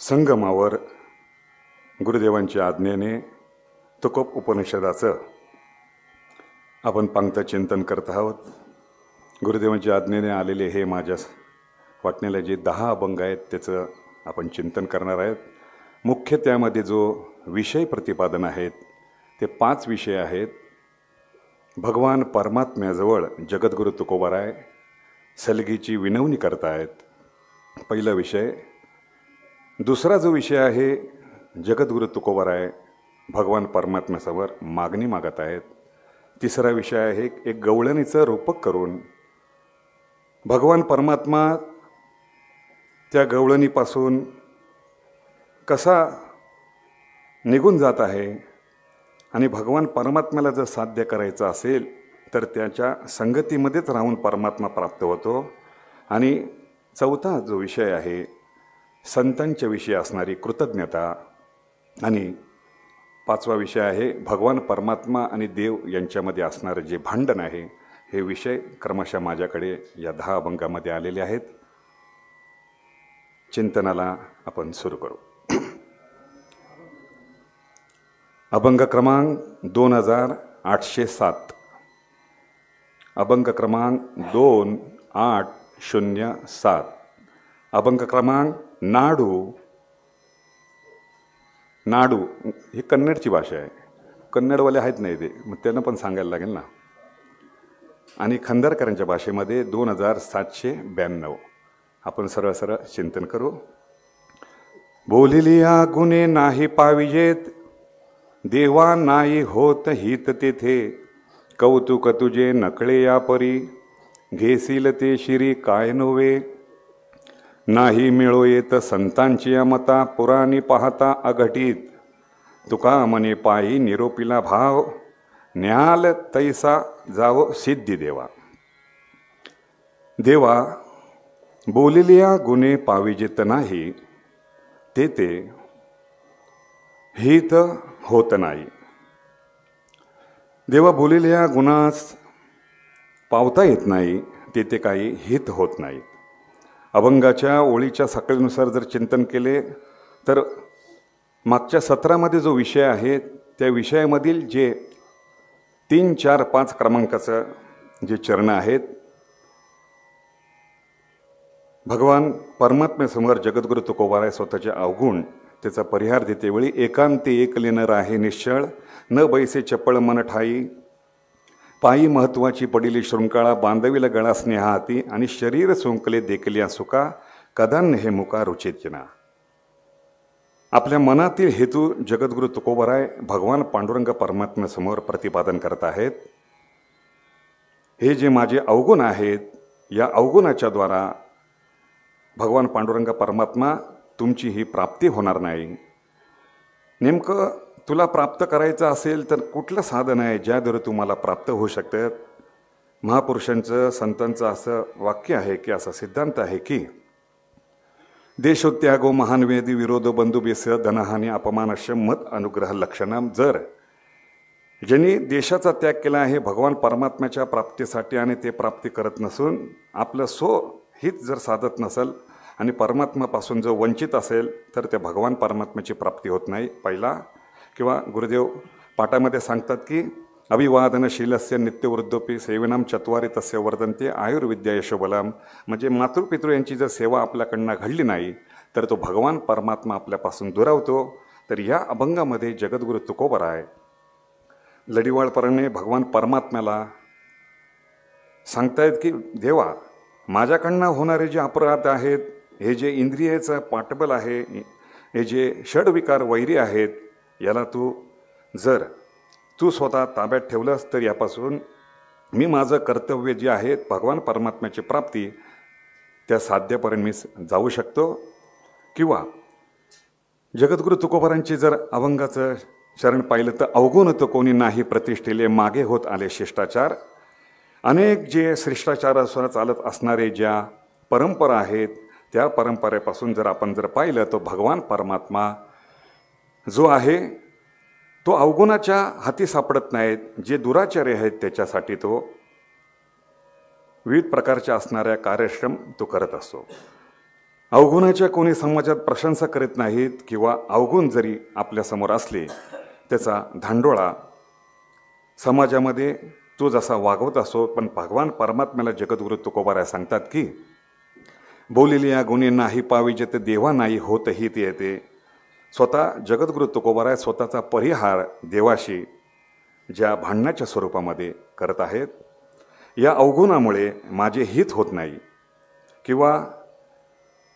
संगमावर गुरुदेवांच्या आज्ञेने तुकोप उपनिषदाचं आपण पंक्त चिंतन करत आहोत. गुरुदेवांच्या आज्ञेने आलेले हे माझ्या वाटण्याला जे 10 अभंग आहेत त्याचं आपण चिंतन करणार आहेत. मुख्य त्यामध्ये जो विषय प्रतिपादन आहेत ते 5 विषय आहेत. भगवान परमात्म्याजवळ जगद्गुरु तुकोबाराय सलगीची विनवणी करतायत, पहिला विषय. दुसरा जो विषय आहे, जगद्गुरु तुकोबाराय भगवान परमात्म्यासमोर मागणी मागत आहेत. तिसरा विषय आहे, एक गवळणीचं रूपक करून भगवान परमात्मा त्या गवळणीपासून कसा निघून जात आहे आणि भगवान परमात्म्याला जर साध्य करायचं असेल तर त्याच्या संगतीमध्येच राहून परमात्मा प्राप्त होतो. आणि चौथा जो विषय आहे, संतांच्या विषयी असणारी कृतज्ञता. आणि 5वा विषय आहे, भगवान परमात्मा आणि देव यांच्यामध्ये असणारं जे भांडण आहे. हे विषय क्रमशः माझ्याकडे या 10 अभंगामध्ये आलेले आहेत. चिंतनाला आपण सुरू करू. अभंग क्रमांक 2807. अभंग क्रमांक 2807. अभंग क्रमांक नाडू. नाडू ही कन्नडची भाषा आहे. कन्नडवाले आहेत नाही ते, मग त्यांना पण सांगायला लागेल ना. आणि खंदारकरांच्या भाषेमध्ये 2792. आपण सरळ सरळ चिंतन करू. बोलिलिया गुणे नाही पाविजेत, देवा नाही होत हित तेथे. कौतुक तुझे नकळे या परी, घेसील ते शिरी काय नव्हे. नाही मिळो येत संतांची अमता, पुराणी पाहता अघटित. तुका मने पायी निरोपिला भाव, न्याल तैसा जावो सिद्धी देवा. देवा बोलिलिया गुणे पाविजेत नाही, ते हित होत नाही. देवा बोलिलिया गुणास पावता येत नाही, ते काही हित होत नाही. अभंगाच्या ओळीच्या साखळीनुसार जर चिंतन केले तर मागच्या सत्रामध्ये जो विषय आहे त्या विषयामधील जे 3, 4, 5 क्रमांकाचं जे चरण आहेत, भगवान परमात्म्यासमोर जगद्गुरु तुकोबाराय स्वतःचे अवगुण त्याचा परिहार देतेवेळी, एकांती एकले न राहे निश्चळ, न बैसे चपळ मन ठाई. पायी महत्वाची पडिली शृंखळा, बांधविला गळा स्नेहाती. आणि शरीर सोंकले देखल्या सुका, कदान हे मुका रुचितना. आपल्या मनातील हेतू जगद्गुरु तुकोबाराय भगवान पांडुरंग परमात्म्यासमोर प्रतिपादन करत आहेत. हे जे माझे अवगुण आहेत, या अवगुणाच्या द्वारा भगवान पांडुरंग परमात्मा तुमची ही प्राप्ती होणार नाही. नेमकं तुला प्राप्त करायचं असेल तर कुठलं साधन आहे ज्याद्वारे तुम्हाला प्राप्त होऊ शकतं. महापुरुषांचं संतांचं असं वाक्य आहे की, असा सिद्धांत आहे की, देशोत्यागो महान वेदी विरोध बंधू बेस धनहानी अपमानश मत अनुग्रह लक्षणम. जर ज्यांनी देशाचा त्याग केला आहे भगवान परमात्म्याच्या प्राप्तीसाठी आणि ते प्राप्ती करत नसून आपलं हित जर साधत नसेल आणि परमात्म्यापासून जो वंचित असेल तर ते भगवान परमात्म्याची प्राप्ती होत नाही. पहिला किंवा गुरुदेव पाठामध्ये सांगतात की, अभिवादनशीलस्य नित्यवृद्धोपी सेवनम चत्वारी तस्य वर्धन्ते आयुर्विद्या यशोबलम. म्हणजे मातृपितृ यांची जर सेवा आपल्याकडनं घडली नाही तर तो भगवान परमात्मा आपल्यापासून दुरावतो. तर या अभंगामध्ये जगद्गुरु तुकोबाराय लढीवाळपणाने भगवान परमात्म्याला सांगतायत की, देवा माझ्याकडनं होणारे जे अपराध आहेत, हे जे इंद्रियाचं पाठबल आहे, हे जे षडविकार वैरी आहेत, याला जर तू स्वतः ताब्यात ठेवलंस तर यापासून मी माझं कर्तव्य जे आहे भगवान परमात्म्याची प्राप्ती त्या साध्यपर्यंत मी जाऊ शकतो. किंवा जगद्गुरु तुकोबारांची जर अभंगाचं चरण पाहिलं तर, अवगुण तर कोणी नाही प्रतिष्ठेले, मागे होत आले शिष्टाचार. अनेक जे शिष्टाचारासह चालत असणारे ज्या परंपरा आहेत त्या परंपरेपासून जर आपण पाहिलं तर भगवान परमात्मा जो आहे तो अवगुणाच्या हाती सापडत नाहीत. जे दुराचार्य आहेत त्याच्यासाठी तो विविध प्रकारच्या असणाऱ्या कार्यश्रम तो करत असतो. अवगुणाच्या कोणी समाजात प्रशंसा करीत नाहीत किंवा अवगुण जरी आपल्यासमोर असले त्याचा धांडोळा समाजामध्ये तो जसा वागवत असो, पण भगवान परमात्म्याला जगद्गुरु तुकोबाराय सांगतात की बोलिल्या गुणी नाही पाविजे ते देवा नाही होतही ते येते. स्वतः जगद्गुरु तुकोबाराय स्वतःचा परिहार देवाशी ज्या भांडणाच्या स्वरूपामध्ये करत आहेत. या अवगुणामुळे माझे हित होत नाही. किंवा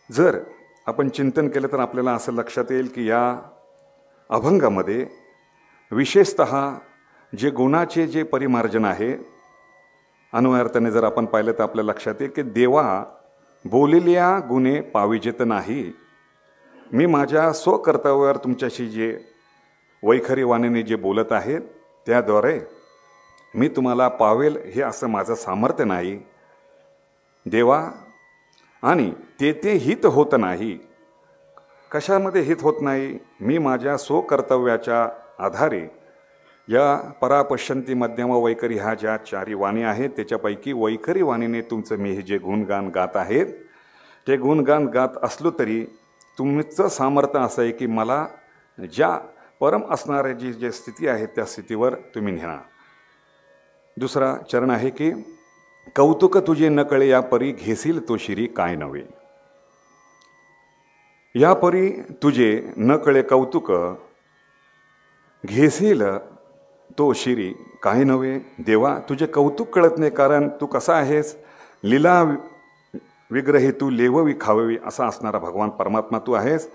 जर आपण चिंतन केलं तर आपल्याला असं लक्षात येईल की या अभंगामध्ये विशेषतः जे गुणाचे जे परिमार्जन आहे, अन्वयार्थाने जर आपण पाहिलं तर आपल्या लक्षात येईल की देवा बोलिल्या गुणे पाविजेत नाही. मी माझ्या स्वकर्तव्यावर तुमच्याशी जे वैखरी वाणीने जे बोलत आहेत त्याद्वारे मी तुम्हाला पावेल हे असं माझं सामर्थ्य नाही देवा. आणि ते हित होत नाही. कशामध्ये हित होत नाही? मी माझ्या स्वकर्तव्याच्या आधारे या परापश्यंती मध्यम वैखरी ह्या ज्या चारी वाणी आहेत त्याच्यापैकी वैखरी वाणीने तुमचं मी हे जे गुणगान गात आहेत ते गुणगान गात असलो तरी तुमचं सामर्थ्य असं आहे की मला ज्या परम असणाऱ्या जी जे स्थिती आहे त्या स्थितीवर तुम्ही नेणार. दुसरा चरण आहे की कौतुक तुझे न कळे या परी घेसील तो शिरी काय नव्हे. या परी तुझे न कळे कौतुक घेसील तो शिरी काय नव्हे. देवा तुझे कौतुक कळत नाही, कारण तू कसा आहेस, लीला विग्रही तू लेववी खाववी असा असणारा भगवान परमात्मा तू आहेस.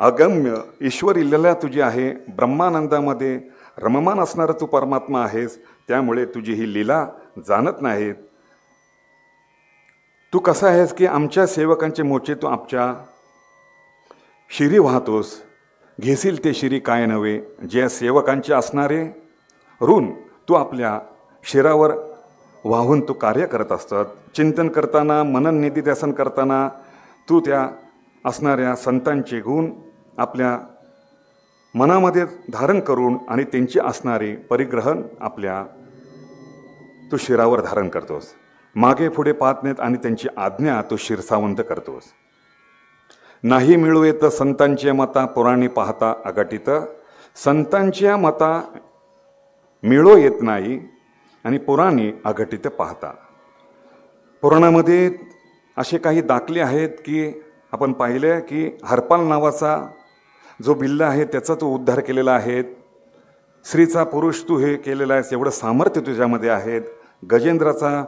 अगम्य ईश्वरी लीला तुझी आहे. ब्रह्मानंदामध्ये रममान असणारा तू परमात्मा आहेस. त्यामुळे तुझी ही लीला जाणत नाहीत. तू कसा आहेस की आमच्या सेवकांचे मोचे तू आमच्या शिरी वाहतोस. घेसील ते शिरी काय नव्हे. ज्या सेवकांचे असणारे ऋण तू आपल्या शिरावर वाहून तू कार्य करत असतात. चिंतन करताना, मनन निधिध्यासन करताना तू त्या असणाऱ्या संतांचे गुण आपल्या मनामध्ये धारण करून आणि त्यांचे असणारे परिग्रहण आपल्या तू शिरावर धारण करतोस. मागे पुढे पाहत नाहीत आणि त्यांची आज्ञा तू शिरसावंत करतोस. नाही मिळू येत संतांच्या मता पुराणी पाहता अगटित. संतांच्या मता मिळो येत नाही आणि पुराणी अघटित पाहता. पुराणामध्ये असे काही दाखले आहेत की आपण पाहिले की हरपाल नावाचा जो बिल्ला आहे त्याचा तो उद्धार केलेला आहे. स्त्रीचा पुरुष तू हे केलेला आहेस, एवढं सामर्थ्य तुझ्यामध्ये आहेत. गजेंद्राचा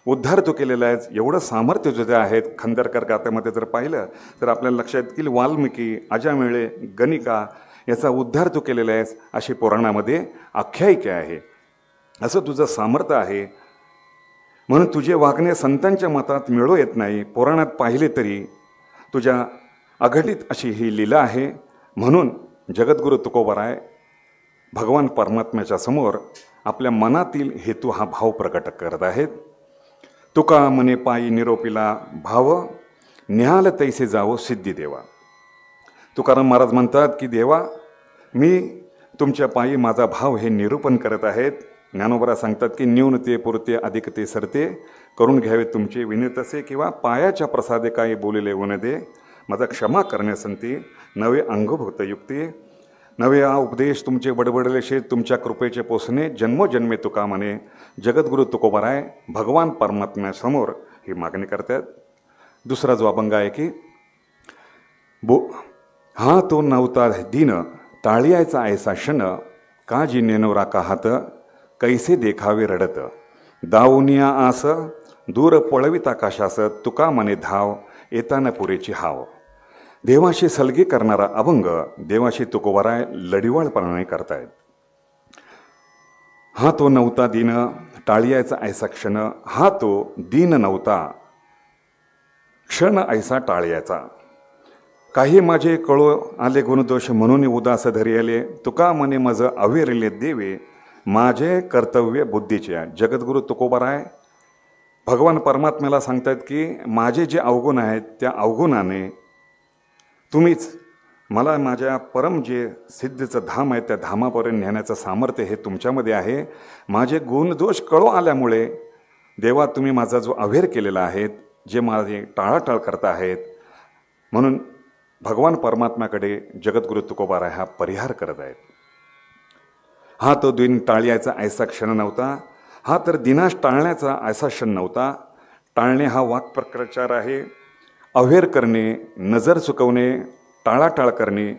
उद्धार तू केलेला आहेस, एवढं सामर्थ्य तुझ्या आहेत. खंदरकर गाथेमध्ये जर पाहिलं तर आपल्याला लक्षात येईल वाल्मिकी, अजामिळे, गणिका याचा उद्धार तू केलेला आहेस अशी पुराणामध्ये आख्यायिका आहे. असं तुझं सामर्थ्य आहे. म्हणून तुझे वागणे संतांच्या मतात मिळू येत नाही. पुराणात पाहिले तरी तुझ्या अघटित अशी ही लीला आहे. म्हणून जगद्गुरु तुकोबाराय भगवान परमात्म्याच्या समोर आपल्या मनातील हेतू हा भाव प्रकट करत आहेत. तुका मने पायी निरोपीला भाव न्याल तैसे जावो सिद्धी देवा. तुकाराम महाराज म्हणतात की देवा मी तुमच्या पायी माझा भाव हे निरूपण करत आहेत. ज्ञानोबरा सांगतात की न्यूनते पुरते अधिकते सरते करून घ्यावे तुमचे विनतसे किंवा पायाच्या प्रसादे काही बोलिले उनदे माझा क्षमा करण्यासंती नवे अंगभूत युक्ती नवे हा उपदेश तुमचे बडबडले शेत तुमच्या कृपेचे पोसणे जन्मोजन्मे तुका म्हणे. जगद्गुरु तुकोबाराय भगवान परमात्म्यासमोर ही मागणी करतात. दुसरा जो अभंग आहे की हा तो नवता दिन टाळियाचा ऐसा क्षण का जी नेनवरा का हात कैसे देखावे रडत दावनिया आस दूर पळवित आकाशास तुका मने धाव येताना पुरेची हाव. देवाशी सलगी करणारा अभंग देवाशी तुकोबाराय लढिवाळपणाने करतायत. हा तो नव्हता दिन टाळियाचा ऐसा क्षण हा तो दिन नव्हता क्षण ऐसा टाळियाचा. काही माझे कळो आले गुणदोष म्हणून उदास धरी आले तुका मने मज अवेरले देवे माझे कर्तव्य बुद्धीचे. जगद्गुरु तुकोबाराय भगवान परमात्म्याला सांगतात की माझे जे अवगुण आहेत त्या अवगुणाने तुम्हीच मला माझ्या परम जे सिद्धीचं धाम आहे त्या धामापर्यंत नेण्याचं सामर्थ्य हे तुमच्यामध्ये आहे. माझे गुणदोष कळू आल्यामुळे देवा तुम्ही माझा जो अवेर केलेला आहे जे माझे टाळाटाळ करता आहेत म्हणून भगवान परमात्म्याकडे जगद्गुरु तुकोबाराय हा परिहार करत आहेत. हा तो दिन टाळयाचा ऐसा क्षण नव्हता, हा तर दिनाश टाळण्याचा ऐसा क्षण नव्हता. टाळणे हा वाक्प्रचार आहे. अव्हेर करणे, नजर चुकवणे, टाळाटाळ करणे,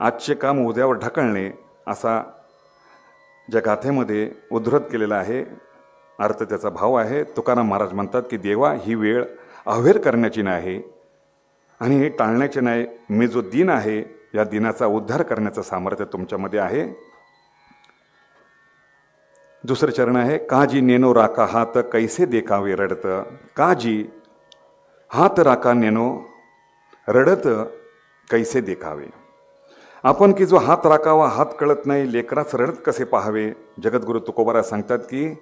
आजचे काम उद्यावर ढकलणे असा ज्या गाथेमध्ये उद्धृत केलेला आहे अर्थ त्याचा भाव आहे. तुकाराम महाराज म्हणतात की देवा ही वेळ अव्हेर करण्याची नाही आणि हे टाळण्याचे नाही. मी जो दिन आहे या दिनाचा उद्धार करण्याचं सामर्थ्य तुमच्यामध्ये आहे. दुसरं चरण आहे काजी नेनो राका हात कैसे देखावे रडत. काजी हात राका नेनो रडत कैसे देखावे. आपण की जो हात राखावा हात कळत नाही, लेकराच रडत कसे पाहावे. जगद्गुरु तुकोबाराय सांगतात की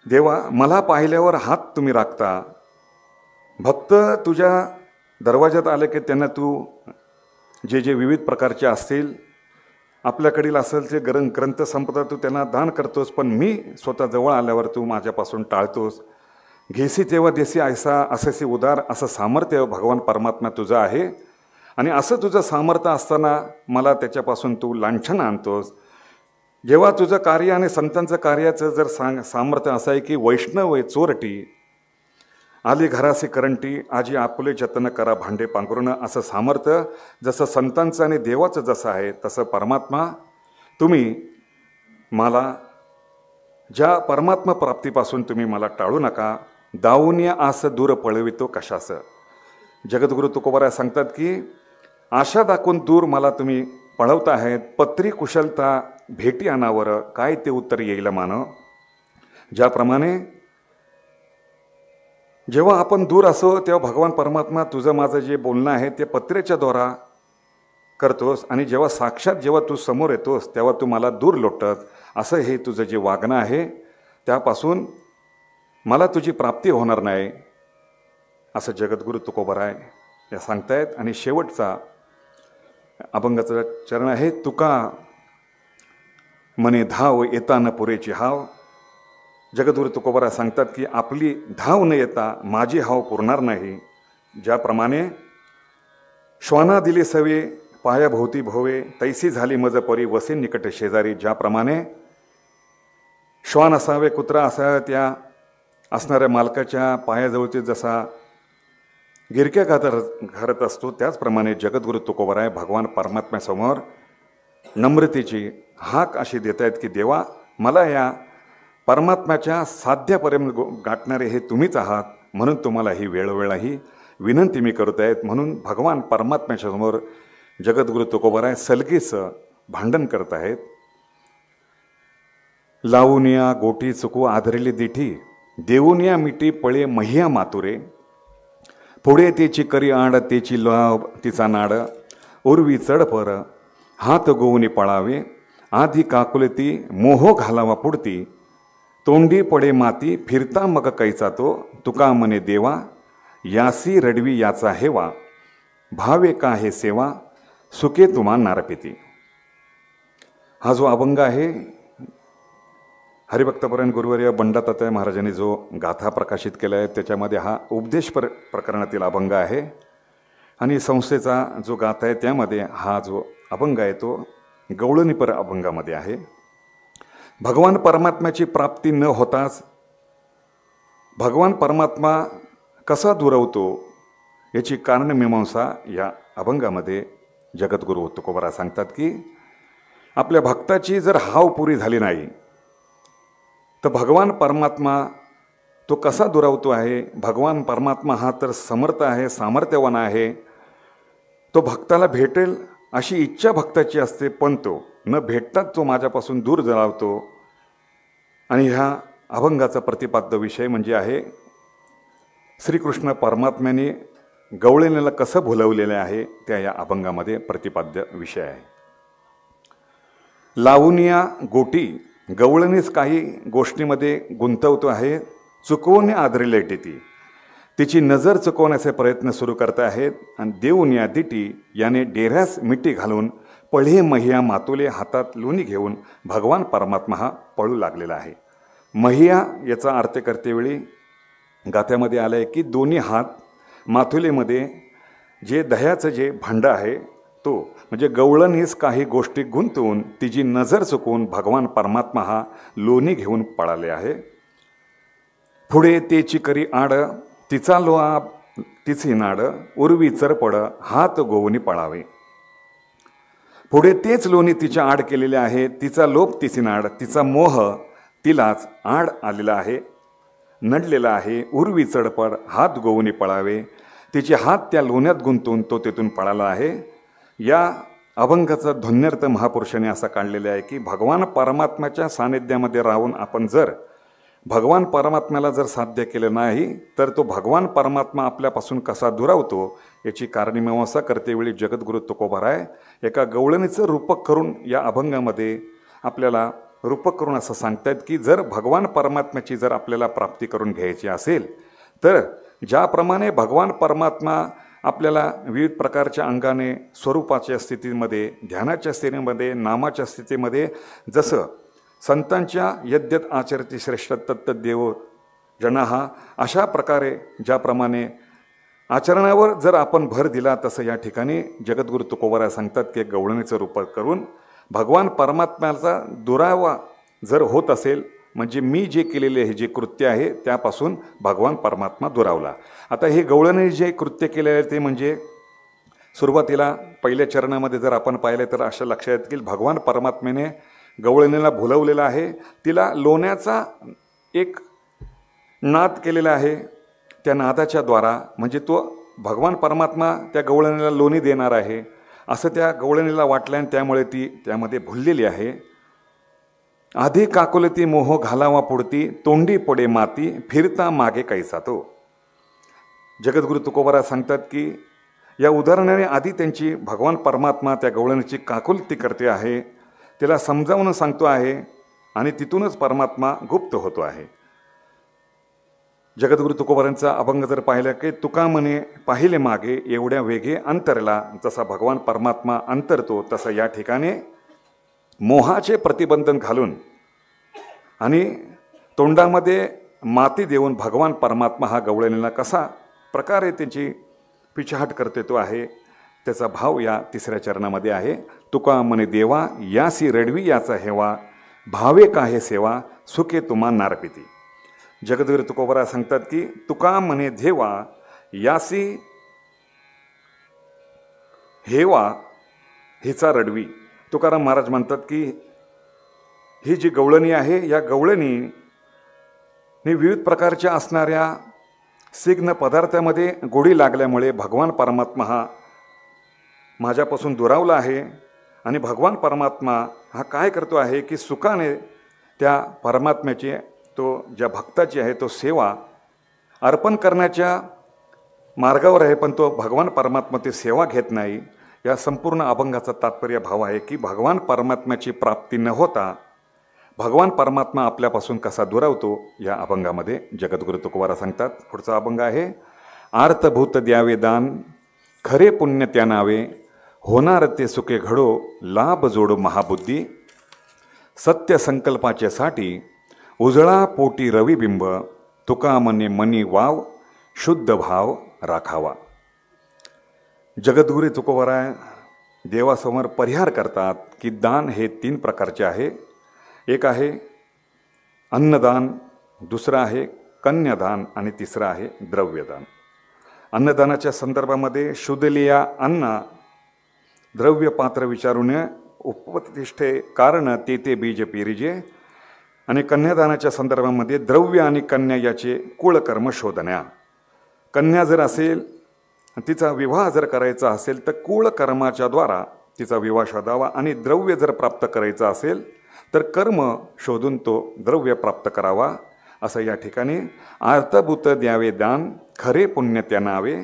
देवा मला पाहिल्यावर हात तुम्ही राखता. भक्त तुझ्या दरवाज्यात आले की त्यांना तू जे जे विविध प्रकारचे असतील आपल्याकडील असेल ते ग्रंथ संपदा तू त्यांना दान करतोस, पण मी स्वतः जवळ आल्यावर तू माझ्यापासून टाळतोस. घेसी तेव्हा देसी ऐसा असेसी उदार असं सामर्थ्य भगवान परमात्मा तुझं आहे आणि असं तुझं सामर्थ्य असताना मला त्याच्यापासून तू लांछन आणतोस. जेव्हा तुझं कार्य आणि संतांचं कार्याचं जर सामर्थ्य असं आहे की वैष्णव चोरटी आली घरासी करंटी आजी आपुले जतन करा भांडे पांघरुण असं सामर्थ्य जसं संतांचं आणि देवाचं जसं आहे तसं परमात्मा तुम्ही मला ज्या परमात्मा प्राप्तीपासून तुम्ही मला टाळू नका. दाऊनिया आस दूर पळवितो कशास. जगद्गुरु तुकोबाराय सांगतात की आशा दाखवून दूर मला तुम्ही पळवत आहेत. पत्री कुशलता भेटी आणावर काय ते उत्तर येईल मानव. ज्याप्रमाणे जेव्हा आपण दूर असो तेव्हा भगवान परमात्मा तुझं माझं जे बोलणं आहे ते पत्रेच्या द्वारा करतोस आणि जेव्हा साक्षात जेव्हा तू समोर येतोस तेव्हा तू मला दूर लोटत. असं हे तुझं जे वागणं आहे त्यापासून मला तुझी प्राप्ती होणार नाही असं जगद्गुरु तुकोबाराय या सांगतायत. आणि शेवटचा अभंगाचं चरण आहे तुका मने धाव येता न पुरेची हाव. जगद्गुरु तुकोबाराय सांगतात की आपली धाव न येता माझी हाव पुरणार नाही. ज्याप्रमाणे श्वाना दिली सवे पायाभोवती भोवे तैसी झाली मज परी वसे निकट शेजारी. ज्याप्रमाणे श्वान असावे कुत्रा असावा त्या असणाऱ्या मालकाच्या पायाजवळती जसा गिरक्या घरत असतो त्याचप्रमाणे जगद्गुरु तुकोबाराय भगवान परमात्म्यासमोर नम्रतेची हाक अशी देत आहेत की देवा मला या परमात्म्याच्या साध्यापर्यंत गाठणारे हे तुम्हीच आहात म्हणून तुम्हाला ही वेळोवेळी विनंती मी करत आहेत. म्हणून भगवान परमात्म्याच्या समोर जगद्गुरु तुकोबाराय सलगीचं भांडण करत आहेत. लावूनिया गोटी चुकू आधरेली दिठी देऊनिया मिठी पळे महिया मातुरे. पुढे तेची करी आड तेची लाव तिचा नाड उर्वी चढपर हात गोवनी पळावे आधी काकुलती मोह घालावा पुढती तोंडी पडे माती फिरता मग कैचा तो तुका मने देवा यासी रडवी याचा हेवा भावे का हे सेवा सुके तुम्हा नारपिती. हा जो अभंग आहे हरिभक्तपरायण गुरुवर्य बंडातात्या महाराजांनी जो गाथा प्रकाशित केला आहे त्याच्यामध्ये हा उपदेश प्रकरणातील अभंग आहे आणि संस्थेचा जो गाथा आहे त्यामध्ये हा जो अभंग आहे तो गवळणीपर अभंगामध्ये आहे. भगवान परमात्म्याची प्राप्ती न होताच भगवान परमात्मा कसा दुरवतो याची कारणमीमांसा या अभंगामध्ये जगद्गुरु तुकोबाराय सांगतात की आपल्या भक्ताची जर हाव पुरी झाली नाही तर भगवान परमात्मा तो कसा दुरावतो आहे. भगवान परमात्मा हा तर समर्थ आहे सामर्थ्यवान आहे. तो भक्ताला भेटेल अशी इच्छा भक्ताची असते पण तो न भेटताच तो माझ्यापासून दूर जळावतो. आणि ह्या अभंगाचा प्रतिपाद्य विषय म्हणजे आहे श्रीकृष्ण परमात्म्याने गवळणीला कसं भुलवलेलं आहे त्या या अभंगामध्ये प्रतिपाद्य विषय आहे. लावूनिया गोटी गवळणीच काही गोष्टीमध्ये गुंतवतो आहे. चुकवणे आदरेले टिती तिची नजर चुकवण्याचे प्रयत्न सुरू करत आहेत आणि देऊन या दिटी याने डेऱ्यास मिठी घालून पळे महिया मातुले हातात लोणी घेऊन भगवान परमात्मा हा पळू लागलेला आहे. महिया याचा अर्थ करतेवेळी गाथ्यामध्ये आला आहे की दोन्ही हात मातुलेमध्ये जे दह्याचं जे भांडं आहे तो म्हणजे गवळणीस काही गोष्टी गुंतवून तिची नजर चुकवून भगवान परमात्मा हा लोणी घेऊन पळाले आहे. पुढे तेची करी आड तिचा लोआ तिची नाड उर्वी चरपड हात गोवणी पळावे. पुढे तेच लोणी तिच्या आड केलेले आहे. तिचा लोभ तिची नाड तिचा मोह तिलाच आड आलेला आहे नडलेला आहे. उर्वी चढपड हात गोवणी पळावे. तिचे हात त्या लोण्यात गुंतवून तो तेथून पळाला आहे. या अभंगाचा ध्वन्यर्थ महापुरुषाने असा काढलेला आहे की भगवान परमात्म्याच्या सानिध्यामध्ये राहून आपण जर भगवान परमात्म्याला जर साध्य केलं नाही तर तो भगवान परमात्मा आपल्यापासून कसा दुरावतो याची कारणी-मीमांसा करतेवेळी जगद्गुरु तुकोबाराय एका गवळणीचं रूपक करून या अभंगामध्ये आपल्याला रूपक करून असं सांगतायत की जर भगवान परमात्म्याची जर आपल्याला प्राप्ती करून घ्यायची असेल तर ज्याप्रमाणे भगवान परमात्मा आपल्याला विविध प्रकारच्या अंगाने स्वरूपाच्या स्थितीमध्ये ध्यानाच्या स्थितीमध्ये नामाच्या स्थितीमध्ये जसं संतांच्या यद्यत आचरती श्रेष्ठ तत्तदेव जनाः अशा प्रकारे ज्याप्रमाणे आचरणावर जर आपण भर दिला तसं या ठिकाणी जगद्गुरु तुकोबाराय सांगतात की गवळणीचं रूपक करून भगवान परमात्म्याचा दुरावा जर होत असेल म्हणजे मी जे केलेले हे जे कृत्य आहे त्यापासून भगवान परमात्मा दुरावला. आता हे गवळणी जे कृत्य केलेले आहे ते म्हणजे सुरुवातीला पहिल्या चरणामध्ये जर आपण पाहिले तर असं लक्षात येईल की भगवान परमात्म्याने गवळणीला भुलवलेला आहे. तिला लोण्याचा एक नाद केलेला आहे. त्या नादाच्या द्वारा म्हणजे तो भगवान परमात्मा त्या गवळणीला लोणी देणार आहे असं त्या गवळणीला वाटलं आणि त्यामुळे ती त्यामध्ये भुललेली आहे. आधी काकुलती मोह घालावा पुढती तोंडी पडे माती फिरता मागे कैसा तो. जगद्गुरु तुकोबाराय सांगतात की या उदाहरणाने आधी त्यांची भगवान परमात्मा त्या गवळणीची काकुलती करते आहे तिला समजावून सांगतो आहे आणि तिथूनच परमात्मा गुप्त होतो आहे. जगद्गुरु तुकोबारांचा अभंग जर पाहिला की तुका म्हणे पाहिले मागे एवढ्या वेगे अंतरला जसा भगवान परमात्मा अंतरतो तसं या ठिकाणी मोहाचे प्रतिबंधन घालून आणि तोंडामध्ये माती देऊन भगवान परमात्मा हा गवळणीला कसा प्रकारे त्याची पिछाहट करते तो आहे त्याचा भाव या तिसऱ्या चरणामध्ये आहे. तुका म्हणे देवा यासी रडवी याचा हेवा भावे काहे सेवा सुखे तुम्हा नारपिती. जगद्गुरु तुकोबाराय सांगतात की तुका म्हणे देवा यासी हेवा हिचा रडवी. तुकाराम महाराज म्हणतात की ही जी गवळणी आहे या गवळणीने विविध प्रकारच्या असणाऱ्या सिग्न पदार्थामध्ये गोडी लागल्यामुळे भगवान परमात्मा हा माझ्यापासून दुरावला आहे आणि भगवान परमात्मा हा काय करतो आहे की सुखाने त्या परमात्म्याची तो ज्या भक्ताची आहे तो सेवा अर्पण करण्याच्या मार्गावर आहे पण तो भगवान परमात्मा ती सेवा घेत नाही. या संपूर्ण अभंगाचा तात्पर्य भाव आहे की भगवान परमात्म्याची प्राप्ती न होता भगवान परमात्मा आपल्यापासून कसा दुरावतो या अभंगामध्ये जगद्गुरु तुकोबाराय सांगतात. पुढचा अभंग आहे आर्तभूत द्यावे दान खरे पुण्य त्या नावे होणार ते सुखे घडो लाभ जोडो महाबुद्धी सत्य संकल्पाचे साठी उजळा पोटी रविबिंब तुका मने मनी वाव शुद्ध भाव राखावा. जगद्गुरु तुकोबाराय देवासमोर परिहार करतात की दान हे 3 प्रकारचे आहे. एक आहे अन्नदान, दुसरं आहे कन्यादान आणि तिसरं आहे द्रव्यदान. अन्नदानाच्या संदर्भामध्ये शुद्धलिया अन्न द्रव्य पात्र विचारून उपतिष्ठे कारण ते बीज पेरिजे आणि कन्यादानाच्या संदर्भामध्ये द्रव्य आणि कन्या याचे कुळकर्म शोधण्या. कन्या जर असेल तिचा विवाह जर करायचा असेल तर कुळकर्माच्या द्वारा तिचा विवाह शोधावा आणि द्रव्य जर प्राप्त करायचा असेल तर कर्म शोधून तो द्रव्य प्राप्त करावा असं या ठिकाणी अर्थभूत द्यावे दान खरे पुण्य त्या नावे.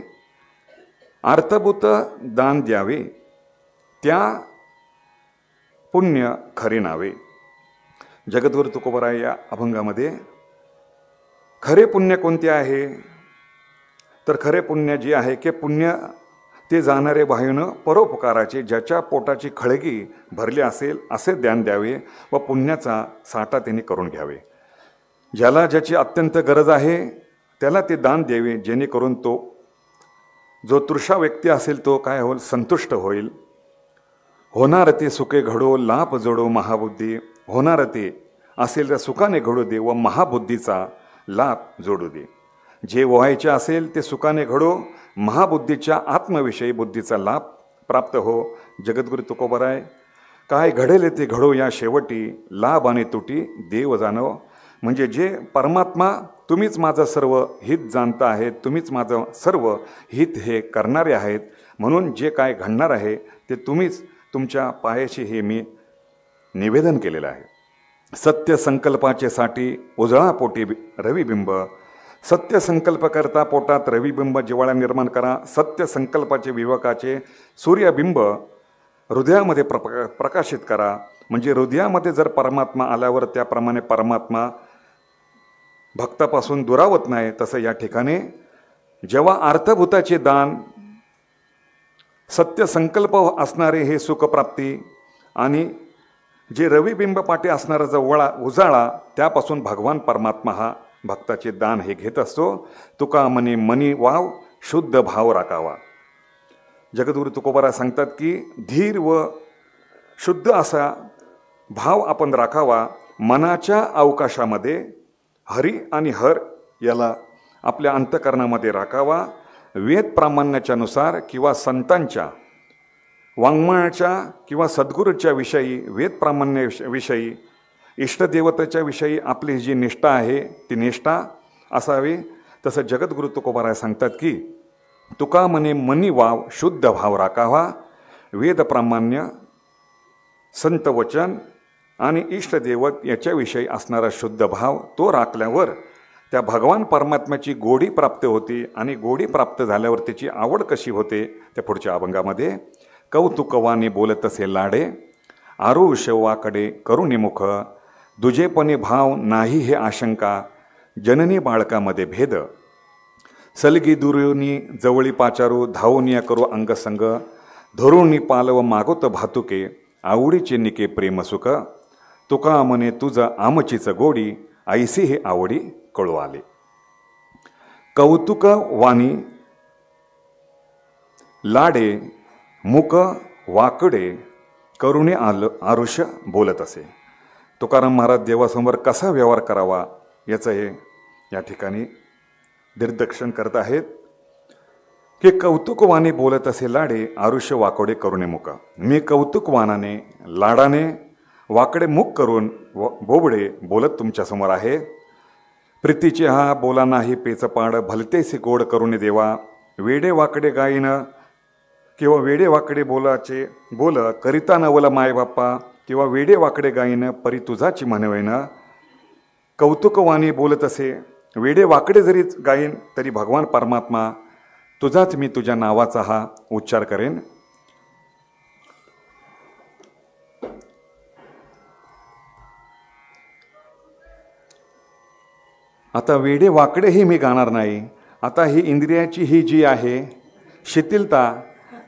अर्थभूत दान द्यावे त्या पुण्य खरे नावे. जगद्गुरु तुकोबाराय या अभंगामध्ये खरे पुण्य कोणते आहे तर खरे पुण्य जे आहे की पुण्य ते जाणारे वायूनं परोपकाराचे ज्याच्या पोटाची खळगी भरली असेल असे ज्ञान द्यावे व पुण्याचा साठा त्यांनी करून घ्यावे. ज्याला ज्याची अत्यंत गरज आहे त्याला ते दान द्यावे जेणेकरून तो जो तृषा व्यक्ती असेल तो काय होईल? संतुष्ट होईल. होणार ते सुखे घडो लाभ जोडो महाबुद्धी. होणार ते असेल तर सुखाने घडू दे व महाबुद्धीचा लाभ जोडू दे. जे व्हायचे असेल ते सुखाने घडो, महाबुद्धीच्या आत्मविषयी बुद्धीचा लाभ प्राप्त हो. जगद्गुरु तुकोबराय काय घडेल ते घडो या शेवटी, लाभ आणि तुटी देव जाणव. म्हणजे जे परमात्मा तुम्हीच माझं सर्व हित जाणता आहेत, तुम्हीच माझं सर्व हित हे करणारे आहेत, म्हणून जे काय घडणार आहे ते तुम्हीच तुमच्या पायाशी हे मी निवेदन केलेलं आहे. सत्य संकल्पाचे साठी उजळा पोटी रविबिंब. सत्य संकल्प करता पोटात रविबिंब जिवाळा निर्माण करा. सत्य संकल्पाचे विवेकाचे सूर्यबिंब हृदयामध्ये प्रकाशित करा. म्हणजे हृदयामध्ये जर परमात्मा आल्यावर त्याप्रमाणे परमात्मा भक्तापासून दुरावत नाही. तसं या ठिकाणी जेव्हा अर्थभूताचे दान, सत्य संकल्प असणारे हे सुखप्राप्ती आणि जे रविबिंब पाठी असणारा जो उजाळा त्यापासून भगवान परमात्मा हा भक्ताचे दान हे घेत असतो. तुका मनी मनी वाव शुद्ध भाव राखावा. जगद्गुरु तुकोबारा सांगतात की धीर व शुद्ध असा भाव आपण राखावा. मनाच्या अवकाशामध्ये हरी आणि हर याला आपल्या अंतकरणामध्ये राखावा. वेद प्रामाण्याच्या नुसार किंवा संतांच्या वाङ्मयाच्या किंवा सद्गुरूच्या विषयी, वेद प्रामाण्याविषयी, इष्टदेवतेच्या विषयी आपली जी निष्ठा आहे ती निष्ठा असावी. तसं जगद्गुरु तुकोबाराय सांगतात की तुका मने मनी वाव शुद्ध भाव राखावा. वेद प्रामाण्य, संत वचन आणि इष्टदेवत याच्याविषयी असणारा शुद्ध भाव तो राखल्यावर त्या भगवान परमात्म्याची गोडी प्राप्त होती. आणि गोडी प्राप्त झाल्यावर त्याची आवड कशी होते त्या पुढच्या अभंगामध्ये. कौतुकवाने बोलत असे लाडे आरुष वाकडे करुणी मुख. दुजेपणे भाव नाही हे आशंका जननी बाळकामध्ये भेद. सलगी दुरुनी जवळी पाचारू धावूनिया करू अंगसंग. धरुणी पालव मागोत भातुके आवडीचे निके प्रेमसुख. तुका मने तुझ आमचीच गोडी ऐसी हे आवडी कळू आले. कौतुक वाणी लाडे मुख वाकडे करुणे आरुष बोलत असे. तुकाराम महाराज देवासमोर कसा व्यवहार करावा याचं हे या ठिकाणी दिग्दर्शन करत आहेत की कौतुकवाने बोलत असे लाडे आरुष्य वाकडे करुणे मुख. मी कौतुकवानाने लाडाने वाकडे मुख करून बोबडे बोलत तुमच्यासमोर आहे. प्रीतीचे हा बोला नाही पेचपाड भलतेसे गोड करुणे देवा. वेडे वाकडे गायन किंवा वेडे वाकडे बोलाचे बोल करिता नवल माय बाप्पा किंवा वेडे वाकडे गायन परी तुझाची म्हणवेन. कौतुकवाणी बोलत असे वेडे वाकडे जरी गाईन तरी भगवान परमात्मा तुझाच मी तुझ्या नावाचा हा उच्चार करेन. आता वेडे वाकडे ही मी गाणार नाही. आता ही इंद्रियाची ही जी आहे शिथिलता,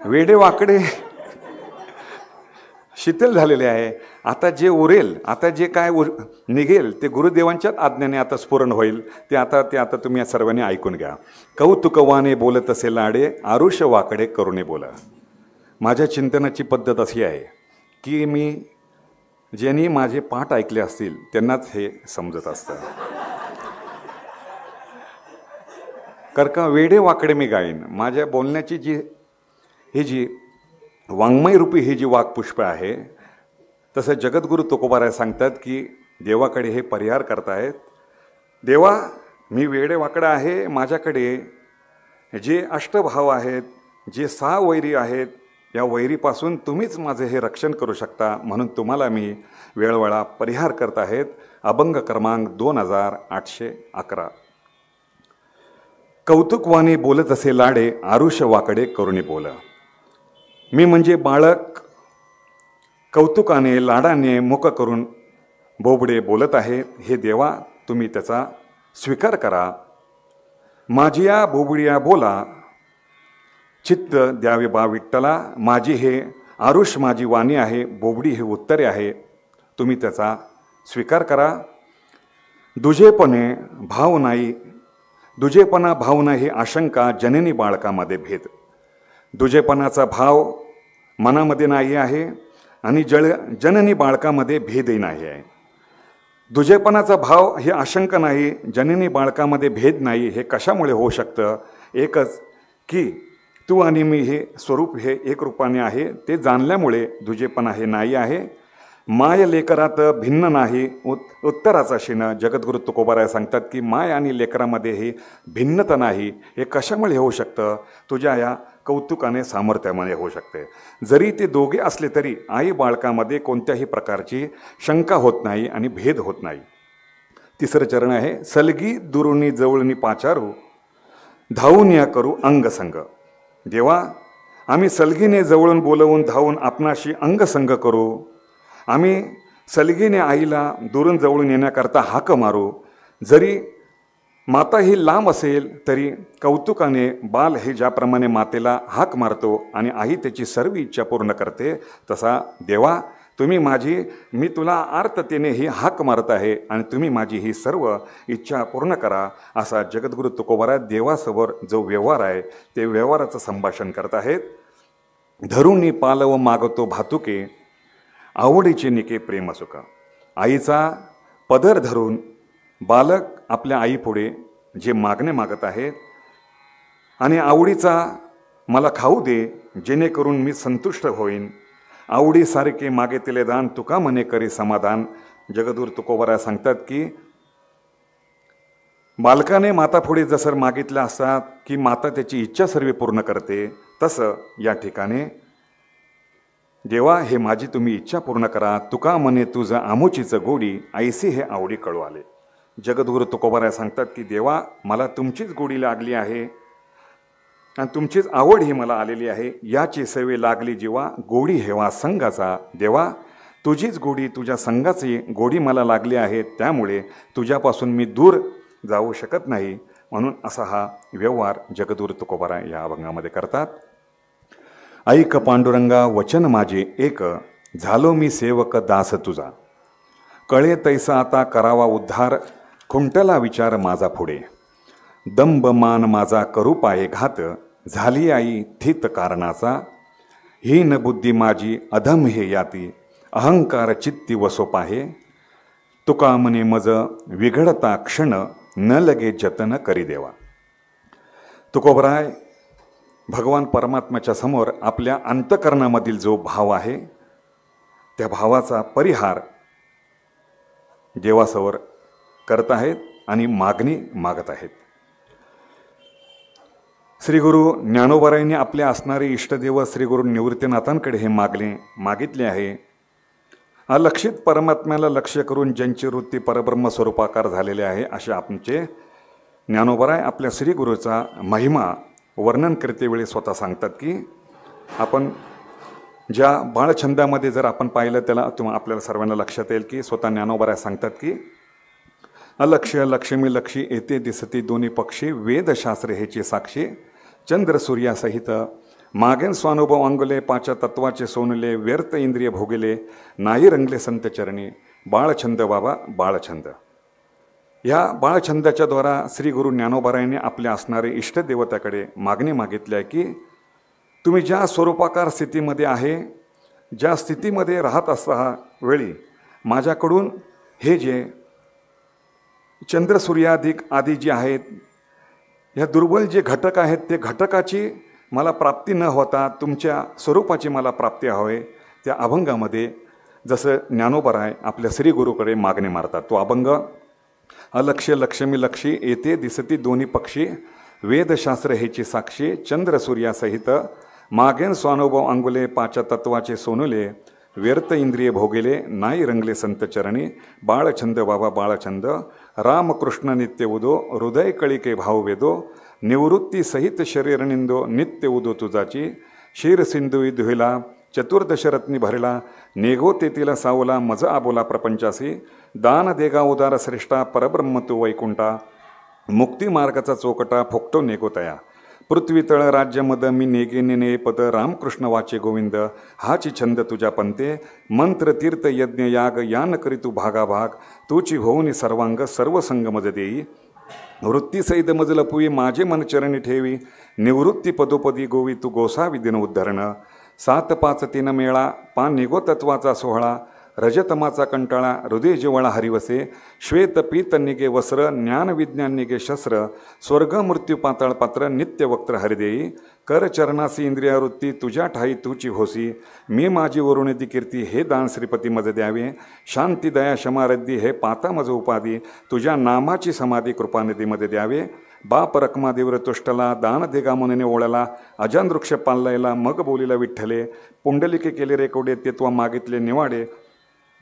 वेडे वाकडे शिथिल झालेले आहे. आता जे उरेल, आता जे काय निघेल ते गुरुदेवांच्याच आज्ञेने आता स्फुरण होईल. ते आता तुम्ही सर्वांनी ऐकून घ्या. कौतुकवाने बोलत असे लाडे आरुष वाकडे करुणे बोला. माझ्या चिंतनाची पद्धत अशी आहे की मी ज्यांनी माझे पाठ ऐकले असतील त्यांनाच हे समजत असतं. कारण का वेडे वाकडे मी गाईन. माझ्या बोलण्याची जी वाङ्मय रूपी ही जी वाक्पुष्प आहे, तसं जगद्गुरु तुकोबाराय सांगतात की देवाकडे हे परिहार करतायत. देवा मी वेडे वाकडा आहे. माझ्याकडे जे अष्टभाव आहेत, जे 6 वैरी आहेत, या वैरीपासून तुम्हीच माझे हे रक्षण करू शकता. म्हणून तुम्हाला मी वेळोवेळा परिहार करत आहेत. अभंग क्रमांक 2811. कौतुकवाणी बोलत असे लाडे आरुष वाकडे करुणी बोल. मी म्हणजे बाळक कौतुकाने लाडाने मुख करून बोबडे बोलत आहे. हे देवा तुम्ही त्याचा स्वीकार करा. माझी या बोबडिया बोला चित्त द्यावे बा विठ्ठला. माझी हे आरुष माझी वाणी आहे, बोबडी हे उत्तरे आहे. तुम्ही त्याचा स्वीकार करा. दुजेपणा भाव नाही आशंका जननी बाळकामध्ये भेद. दुजेपणाचा भाव मनामध्ये नाही आहे आणि जननी बाळकामध्ये भेदही नाही आहे. दुजेपणाचा भाव हे आशंका नाही, जननी बाळकामध्ये भेद नाही. हे कशामुळे होऊ शकतं? एकच की तू आणि मी हे स्वरूप हे एक रूपाने आहे, ते जाणल्यामुळे दुजेपणा हे नाही आहे. माय लेकरात भिन्न नाही उत्तराचा शिन. जगद्गुरु तुकोबाराय सांगतात की माय आणि लेकरामध्ये ही भिन्नता नाही. हे कशामुळे होऊ शकतं? तुझ्या या कौतुकाने सामर्थ्यामुळे होऊ शकते. जरी ते दोघे असले तरी आई बाळकामध्ये कोणत्याही प्रकारची शंका होत नाही आणि भेद होत नाही. तिसरं चरण आहे, सलगी दुरुनी जवळनी पाचारू धावून या करू अंगसंग. देवा, आम्ही सलगीने जवळून बोलवून धावून आपणाशी अंगसंग करू. आम्ही सलगीने आईला दुरून जवळून येण्याकरता हाक मारू. जरी माता ही लांब असेल तरी कौतुकाने बाल हे ज्याप्रमाणे मातेला हाक मारतो आणि आई त्याची सर्व इच्छा पूर्ण करते, तसा देवा तुम्ही मी तुला आर्ततेने ही हाक मारत आहे आणि तुम्ही माझी ही सर्व इच्छा पूर्ण करा. असा जगद्गुरु तुकोबाराय देवासमोर जो व्यवहार आहे ते व्यवहाराचं संभाषण करत आहेत. धरुणी पालव मागतो भातुके आवडीचे निके प्रेम सुख. आईचा पदर धरून बालक आपल्या आईपुढे जे मागणे मागत आहेत आणि आवडीचा मला खाऊ दे जेणेकरून मी संतुष्ट होईन. आवडीसारखे मागेतिले दान तुका मने करी समाधान. जगद्गुरु तुकोबाराय सांगतात की बालकाने मातापुढे जसं मागितलं असतात की माता त्याची इच्छा सर्व पूर्ण करते, तसं या ठिकाणी देवा हे माझी तुम्ही इच्छा पूर्ण करा. तुका मने तुझं आमुचीचं गोडी ऐसी हे आवडी कळू आले. जगद्गुरु तुकोबाराय सांगतात की देवा मला तुमचीच गोडी लागली आहे आणि तुमचीच आवड ही मला आलेली आहे. याची सवय लागली जीवा गोडी हेवा संघाचा. देवा तुझीच गोडी, तुझ्या संघाची गोडी मला लागली आहे, त्यामुळे तुझ्यापासून मी दूर जाऊ शकत नाही. म्हणून असा हा व्यवहार जगद्गुरु तुकोबाराय या अभंगामध्ये करतात. ऐक पांडुरंगा वचन माझे एक, झालो मी सेवक दास तुझा. कळे तैसा आता करावा उद्धार, खुंटला विचार माझा पुढे. दंब मान माझा करू पाये घात, झाली आई थित कारणाचा. हीन बुद्धी माझी अधम हे याती, अहंकार चित्ती वसो पाहे. तुका मने मज विघडता क्षण, न लगे जतन करी देवा. तुकोबाराय भगवान परमात्म्याच्या समोर आपल्या अंतकरणामधील जो भाव आहे त्या भावाचा परिहार देवासमोर करत आहेत आणि मागणी मागत आहेत. श्री गुरु ज्ञानोबारायांनी आपले असणारे इष्टदेव श्री गुरु निवृत्तीनाथांकडे हे मागितले आहे. अलक्षित परमात्म्याला लक्ष्य करून ज्यांची वृत्ती परब्रह्म स्वरूपाकार झालेले आहे असे आमचे ज्ञानोबाराय आपल्या श्री गुरुचा महिमा वर्णन करतेवेळी स्वतः सांगतात की आपण ज्या बाळछंदामध्ये जर आपण पाहिलं त्याला आपल्याला सर्वांना लक्षात येईल की स्वतः ज्ञानोबाराय सांगतात की अलक्ष्य लक्ष्मी लक्षी येते दिसती दोन्ही पक्षी वेदशास्त्र हेची साक्षी. चंद्र सूर्यासहित मागेन स्वानुभव अंगले पाचा तत्वाचे सोनले. व्यर्थ इंद्रिय भोगले नाही रंगले संत चरणी. बाळछंद बाबा बाळछंद. या बाळछंदाच्या द्वारा श्री गुरु ज्ञानोबारायांनी आपल्या असणारे इष्टदेवताकडे मागणी मागितली आहे की तुम्ही ज्या स्वरूपाकार स्थितीमध्ये आहे, ज्या स्थितीमध्ये राहत असता वेळी माझ्याकडून हे जे चंद्र सूर्याधिक आदी जे आहेत ह्या दुर्बल जे घटक आहेत ते घटकाची मला प्राप्ती न होता तुमच्या स्वरूपाची मला प्राप्ती हवे. त्या अभंगामध्ये जसं ज्ञानोबाराय आपल्या श्री गुरुकडे मागणी मारतात तो अभंग अलक्ष्य लक्ष्मी लक्षी येते दिसती दोन्ही पक्षी. वेदशास्त्र हेची साक्षी. चंद्र सूर्यासहित मागेन स्वानुभव अंगुले पाचा तत्वाचे सोनुले. व्यर्थ इंद्रिय भोगेले नाही रंगले संत चरणी. बाळछंद बाबा बाळछंद. रामकृष्ण नित्य उदो हृदय कळिके भाव वेदो. निवृत्ती सहित शरीर निंदो नित्य उदो तुझाची. क्षीर सिंधुई धुईला चतुर्दश रत्नी भरला. नेगो तेतीला सावला मज आबोला प्रपंचासी. दान देगा उदार श्रेष्ठा परब्रह्म तू वैकुंठा. मुक्ती मार्गाचा चोकटा फुकटो नेगो तया. पृथ्वी तळ राज्य मद मी नेगे ने पद. रामकृष्ण वाचे गोविंद हाची छंद तुझ्या पंते. मंत्र तीर्थ यज्ञ याग यान करी तू भागाभाग. तुची होऊनी सर्वांग सर्व संग मज देई. वृत्तीसहित मज लपवी माझे मन चरणी ठेवी, निवृत्ती पदोपदी गोवी तू गोसावी दिन उद्धरण. 7 5 3 मेळा पान निगो तत्वाचा सोहळा, रजतमाचा कंटाळा हृदय जिवळा हरिवसे. श्वेत पीत निगे वस्त्र ज्ञान विज्ञान निगे शस्त्र, स्वर्ग मृत्यू पाताळ पात्र नित्य वक्त्र हरिदेई. कर चरणासी इंद्रिया वृत्ती तुझ्या ठाई तुची होसी, मी माझी वरुणेती कीर्ती हे दान श्रीपती मज द्यावे. शांती दया क्षमारद्दी हे पाता मज उपाधी, तुझ्या नामाची समाधी कृपानिधीमध्ये द्यावे. बाप रकमा देवर तुष्टला दान देगा मुनीने ओळला, अजान वृक्ष पाललायला मग बोलिला विठ्ठले. पुंडलिके केले रेकोडे तेत्वा मागितले निवाडे,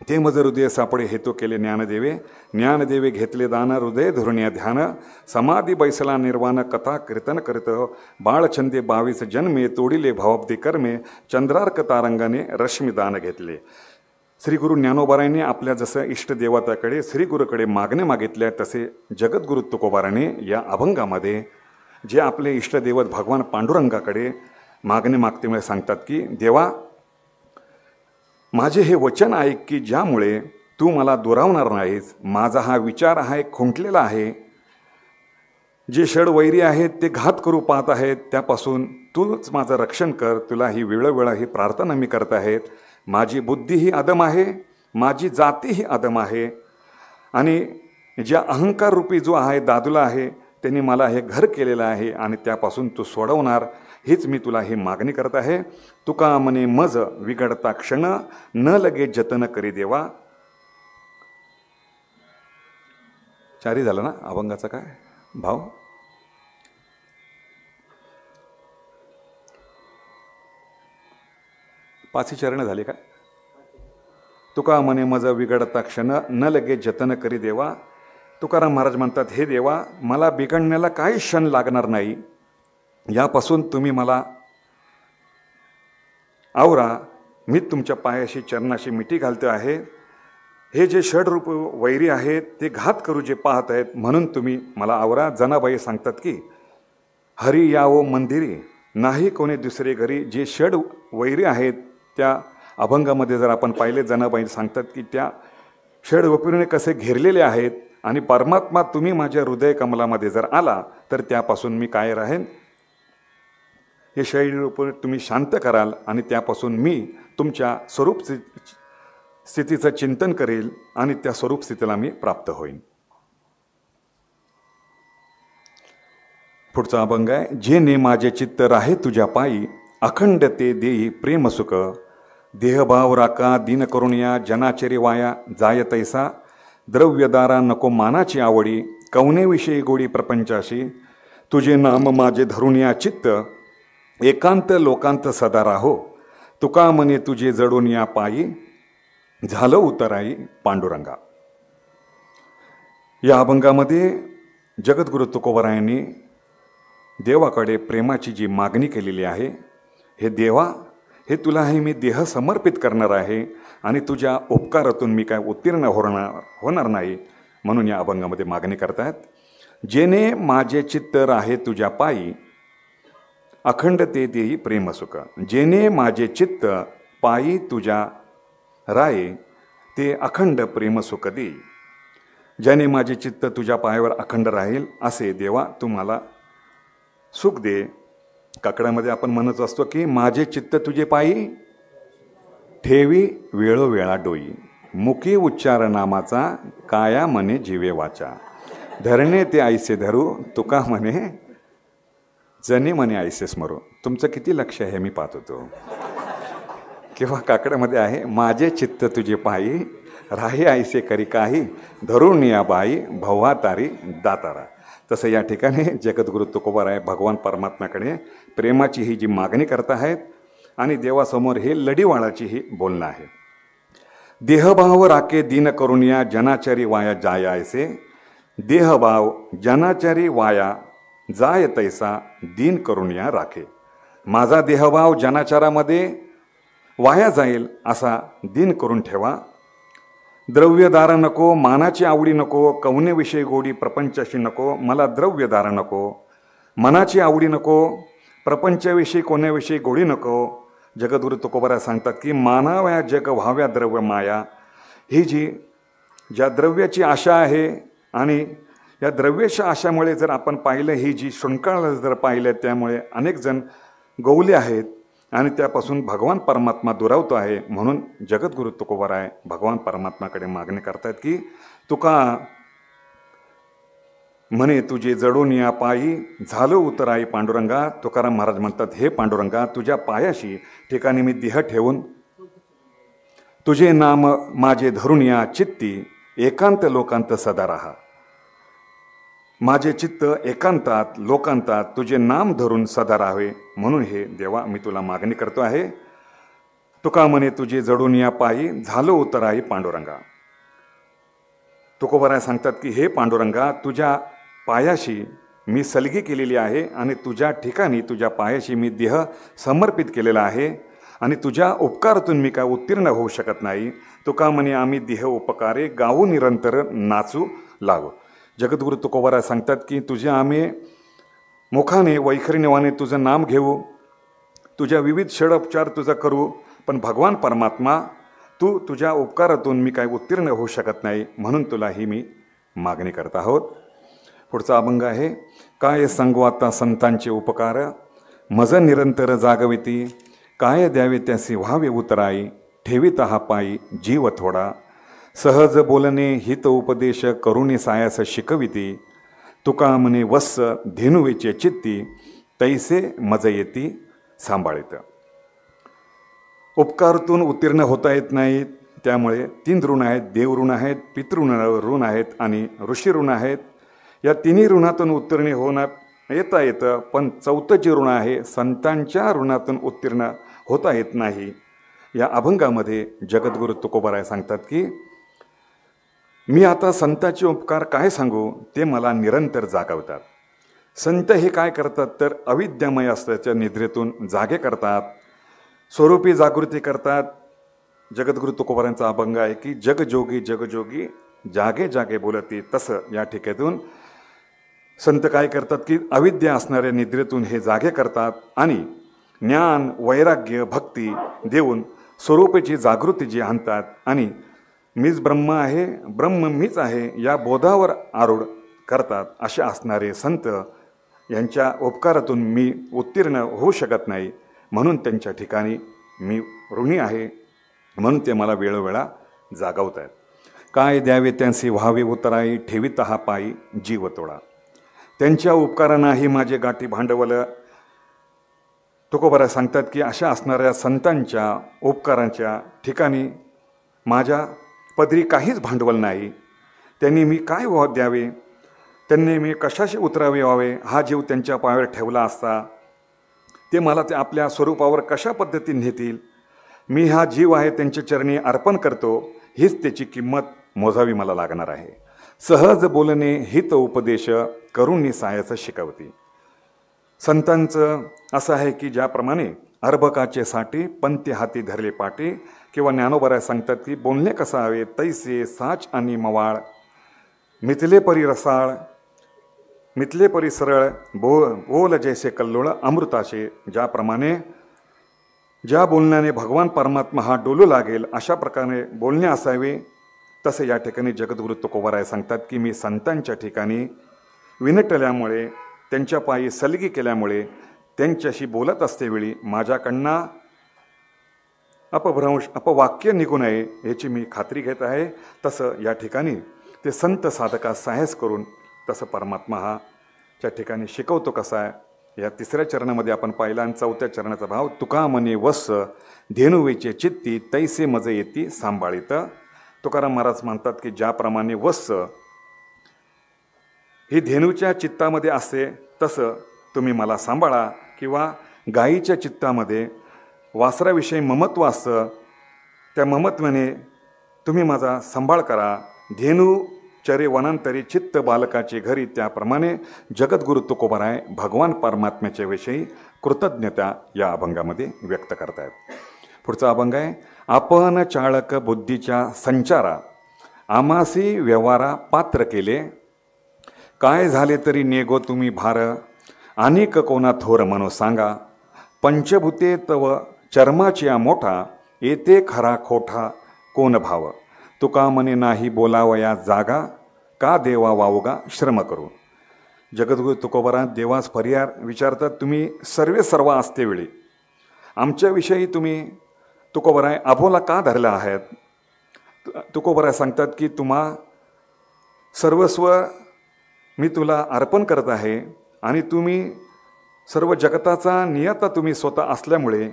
ते मज हृदय सापडे हेतू केले ज्ञानदेवे. ज्ञानदेवे घेतले दान हृदय धरुण्या ध्यान, समाधी बैसला निर्वाण कथा कीर्तन करीत. बाळछंदे 22 जन्मे तोडिले भावाब्दी कर्मे, चंद्रार्क तारंगाने रश्मी दान घेतले. श्री गुरु ज्ञानोबारायांनी आपल्या जसं इष्टदेवताकडे श्री गुरुकडे मागणे मागितल्या, तसे जगद्गुरु तुकोबाराने या अभंगामध्ये जे आपले इष्टदेवत भगवान पांडुरंगाकडे मागणे मागतेमुळे सांगतात की देवा, माझे हे वचन ऐक की ज्यामुळे तू मला दुरावणार नाहीस. माझा हा विचार आहे खुंटलेला आहे, जे षडवैरी आहेत ते घात करू पाहत आहेत, त्यापासून तूच माझं रक्षण कर. तुला ही वेळोवेळा ही प्रार्थना मी करत आहेत. माझी बुद्धी ही अदम आहे, माझी जाती ही अदम आहे, आणि ज्या अहंकार रूपी जो आहे दादुला आहे त्यांनी मला हे घर केलेलं आहे, आणि त्यापासून तू सोडवणार हीच मी तुला ही मागणी करत आहे. तुका मने मज विघडता क्षण, न लगे जतन करी देवा. चारी झालं ना अभंगाचा काय भाव. पाची चरण झाले काय. तुका मने मज विघडता क्षण, न लगे जतन करी देवा. तुकाराम महाराज म्हणतात, हे देवा, मला बिघडण्याला काही क्षण लागणार नाही, यापासून तुम्ही मला आवरा. मी तुमच्या पायाशी चरणाशी मिठी घालतो आहे. हे जे षडरूप वैरी आहेत ते घात करू जे पाहत आहेत, म्हणून तुम्ही मला आवरा. जनाबाई सांगतात की हरी यावो मंदिरी, नाही कोणी दुसरे घरी. जे षड वैरी आहेत त्या अभंगामध्ये जर आपण पाहिले, जनाबाई सांगतात की त्या षड वैरीने कसे घेरलेले आहेत, आणि परमात्मा तुम्ही माझ्या हृदय कमलामध्ये जर आला तर त्यापासून मी काय राहीन. हे षड तुम्ही शांत कराल, आणि त्यापासून मी तुमच्या स्वरूप स्थितीचं चिंतन करेल, आणि त्या स्वरूप स्थितीला मी प्राप्त होईन. पुढचा अभंग आहे, जे ने माझे चित्त राहे तुझ्या पायी, अखंड ते देई प्रेम सुख. देहभाव राका दीन करुणया, जनाचरी वाया जाय तैसा. द्रव्यदारा नको मानाची आवडी, कवनेविषयी गोडी प्रपंचाशी. तुझे नाम माझे धरुणया चित्त, एकांत लोकांत सदा राहो. तुका मने तुझे जडून या पायी, झालं उतराई पांडुरंगा. या अभंगामध्ये जगद्गुरु तुकोबारायांनी देवाकडे प्रेमाची जी मागणी केलेली आहे, हे देवा, हे तुला हे मी देह समर्पित करणार आहे, आणि तुझ्या उपकारातून मी काय उत्तीर्ण होणार नाही, म्हणून या अभंगामध्ये मागणी करतात. जेने माझे चित्त राहे तुझ्या पायी, अखंड ते देई प्रेम सुख. जेने माझे चित्त पायी तुझ्या राये, ते अखंड प्रेम सुख देई. ज्याने माझे चित्त तुझ्या पायावर अखंड राहील, असे देवा तू मला सुख दे. काकड्यामध्ये आपण म्हणत असतो की माझे चित्त तुझे पायी ठेवी वेळोवेळा डोई. मुखी उच्चार नामाचा, काया मने जीवे वाचा. धरणे ते ऐसे धरू, तुका म्हणे जनी म्हणे ऐसे स्मरू. तुमचं किती लक्ष आहे मी पाहत होतो. किंवा काकड्यामध्ये आहे, माझे चित्त तुझे पायी राही ऐसे करी काही, धरून या बाई भवा तारी दातारा. तसं या ठिकाणी जगद्गुरु तुकोबाराय भगवान परमात्म्याकडे प्रेमाची ही जी मागणी करत आहेत, आणि देवासमोर हे लढीवाळाची ही बोलणं आहे. देहभाव राखे दीन करून या, जनाचारी वाया जाय ऐसे. देहभाव जनाचारी वाया जाय तैसा, दीन करून या राखे. माझा देहभाव जनाचारामध्ये वाया जाईल असा दीन करून ठेवा. द्रव्यदारा नको, मानाची आवडी नको, कवनेविषयी गोडी प्रपंचाशी नको. मला द्रव्यदारा नको, मनाची आवडी नको, प्रपंचाविषयी कोण्याविषयी गोडी नको. जगद्गुरु तुकोबाराय सांगतात की मानाव्या जग व्हाव्या द्रव्य माया. ही जी ज्या द्रव्याची आशा आहे आणि या द्रव्यश आशामुळे जर आपण पाहिलं, ही जी शृंखला जर पाहिलं, त्यामुळे अनेक जण गौले आहेत आणि त्यापासून भगवान परमात्मा दुरावतो आहे. म्हणून जगद्गुरु तुकोबाराय भगवान परमात्माकडे मागणी करतात की तुका म्हणे तुझे जडून या पायी झालं उतराई पांडुरंगा. तुकाराम महाराज म्हणतात, हे पांडुरंगा, तुझ्या पायाशी ठिकाणी मी देह ठेवून तुझे नाम माझे धरून या चित्ती एकांत लोकांत सदा राहा. माझे चित्त एकांतात लोकांतात तुझे नाम धरून सदा राहावे. म्हणून हे देवा मी तुला मागणी करतो आहे. तुका म्हणे तुझे जडून या पायी झालं उतराई पांडुरंगा. तुकोबाराय सांगतात की हे पांडुरंगा, तुझ्या पायाशी मी सलगी केलेली आहे आणि तुझ्या ठिकाणी तुझ्या पायाशी मी देह समर्पित केलेला आहे आणि तुझ्या उपकारातून मी काय उत्तीर्ण होऊ शकत नाही. तुका म्हणे आम्ही देह उपकारे गाऊ निरंतर नाचू लागू. जगद्गुरु तुकोबाराय सांगतात की तुझे आम्ही मुखाने वैखरीनेवाने तुझं नाम घेऊ, तुझ्या विविध षडोपचार तुझा करू, पण भगवान परमात्मा तू तुझ्या उपकारातून मी काय उत्तीर्ण होऊ शकत नाही. म्हणून तुला ही मी मागणी करत आहोत. पुढचा अभंग आहे, काय सांगू आता संतांचे उपकार, मज निरंतर जागविती, काय द्यावे त्यासी व्हावे उतराई, ठेवीत हा पायी जीव थोडा, सहज बोलणे हित उपदेश करुणे सायास शिकविती, तुका म्हणे वत्स धेनुवेचे चित्ती, तैसे मज येती सांभाळित. उपकारातून उत्तीर्ण होता येत नाहीत, त्यामुळे 3 ऋण आहेत. देव ऋण आहेत, पितृ ऋण आहेत आणि ऋषी ऋण आहेत. या तिन्ही ऋणातून उत्तीर्ण होणार येता येतं, पण 4थं जे ऋण आहे संतांच्या ऋणातून उत्तीर्ण होता येत नाही. या अभंगामध्ये जगद्गुरु तुकोबाराय सांगतात की मी आता संतांचे उपकार काय सांगू, ते मला निरंतर जागवतात. संत हे काय करतात तर अविद्यामय असल्याच्या निद्रेतून जागे करतात, स्वरूपी जागृती करतात. जगद्गुरु तुकोबारायांचा अभंग आहे की जगजोगी जगजोगी जागे जागे बोलती. तसं या ठिकाणातून संत काय करतात की अविद्या असणाऱ्या निद्रेतून हे जागे करतात आणि ज्ञान वैराग्य भक्ती देऊन स्वरूपाची जागृती जी आणतात आणि मीच ब्रह्म आहे, ब्रह्म मीच आहे या बोधावर आरूढ करतात. असे असणारे संत यांच्या उपकारातून मी उत्तीर्ण होऊ शकत नाही. म्हणून त्यांच्या ठिकाणी मी ऋणी आहे. म्हणून ते मला वेळोवेळा जागवत आहेत. काय द्यावे त्यांचे व्हावे उतराई, ठेवीत हा पायी जीव तोडा. त्यांच्या उपकारांनाही माझे गाठी भांडवल. तुकोबाराय सांगतात की अशा असणाऱ्या संतांच्या उपकारांच्या ठिकाणी माझ्या पदरी काहीच भांडवल नाही. त्यांनी मी काय द्यावे, त्यांनी मी कशाशी उतरावे व्हावे. हा जीव त्यांच्या पायावर ठेवला असता ते मला ते आपल्या स्वरूपावर कशा पद्धतीने नेतील. मी हा जीव आहे त्यांच्या चरणी अर्पण करतो, हीच त्याची किंमत मोजावी मला लागणार आहे. सहज बोलणे हित उपदेश करुणी सायाचं शिकवती. संतांचं असं आहे की ज्याप्रमाणे अर्भकाचे साठे पंते हाती धरले पाटे, किंवा ज्ञानोबाराय सांगतात की बोलणे कसा हवे तैसे साच आणि मवाळ, मिथले परी रसाळ मिथले परी सरळ, बोल जैसे कल्लोळ अमृताशे. ज्याप्रमाणे ज्या बोलण्याने भगवान परमात्मा हा डोलू लागेल अशा प्रकारे बोलणे असावे. तसे या ठिकाणी जगद्गुरु तुकोबाराय सांगतात की मी संतांच्या ठिकाणी विनटल्यामुळे, त्यांच्या पायी सलगी केल्यामुळे, त्यांच्याशी बोलत असतेवेळी माझ्याकडनं अपभ्रंश अपवाक्य निघू नये याची मी खात्री घेत आहे. तसं या ठिकाणी ते संत साधकास साहस करून तसं परमात्मा हा त्या ठिकाणी शिकवतो कसा आहे. या 3ऱ्या चरणामध्ये आपण पाहिला आणि 4थ्या चरणाचा भाव, तुका म्हणे वत्स धेनुवेचे चित्ती, तैसे मज येती सांभाळित. तुकाराम महाराज म्हणतात की ज्याप्रमाणे वत्स ही धेनूच्या चित्तामध्ये असते तसं तुम्ही मला सांभाळा, किंवा गायीच्या चित्तामध्ये वासराविषयी ममत्व असतं, त्या ममत्वाने तुम्ही माझा सांभाळ करा. धेनू चरे वनांतरी चित्त बालकाचे घरी. त्याप्रमाणे जगद्गुरु तुकोबाराय भगवान परमात्म्याच्या विषयी कृतज्ञता या अभंगामध्ये व्यक्त करतायत. पुढचा अभंग आहे, आपण चाळक बुद्धीच्या संचारा, आमासी व्यवहारा पात्र केले, काय झाले तरी नेगो तुम्ही भार, अनेक कोणा थोर मनो सांगा, पंचभूते तव चर्माच्या मोठा, येते खरा खोटा कोण भाव, तुका म्हणे नाही बोलावया जागा, का देवा वावगा श्रम करू. जगद्गुरु तुकोबाराय देवास फरियाद विचारतात, तुम्ही सर्व असते वेळी आमच्याविषयी तुम्ही तुकोबाराय अबोला का धरला आहात. तुकोबाराय सांगतात की तुम्हा सर्वस्व मी तुला अर्पण करत आहे आणि तुम्ही सर्व जगताचा नियता तुम्ही स्वतः असल्यामुळे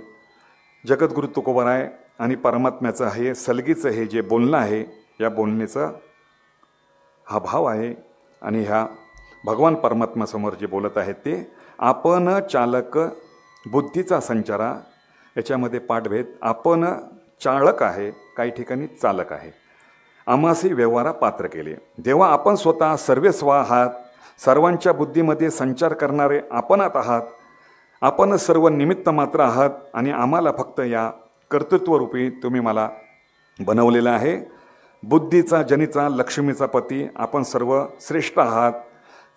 जगद्गुरु तुकोबाराय आणि परमात्म्याचं हे सलगीचं हे जे बोलणं आहे या बोलण्याचा हा भाव आहे. आणि ह्या भगवान परमात्म्यासमोर जे बोलत आहेत ते आपण चालक बुद्धीचा संचारा. याच्यामध्ये पाठभेद, आपण चालक आहे, काही ठिकाणी चालक आहे. आम्हासी व्यवहारा पात्र केले. देवा आपण स्वतः सर्वस्व आहात, सर्वांच्या बुद्धीमध्ये संचार करणारे आपणात आहात. आपण सर्व निमित्त मात्र आहात आणि आम्हाला फक्त या कर्तृत्वरूपी तुम्ही मला बनवलेलं आहे. बुद्धीचा जनीचा लक्ष्मीचा पती आपण सर्व श्रेष्ठ आहात.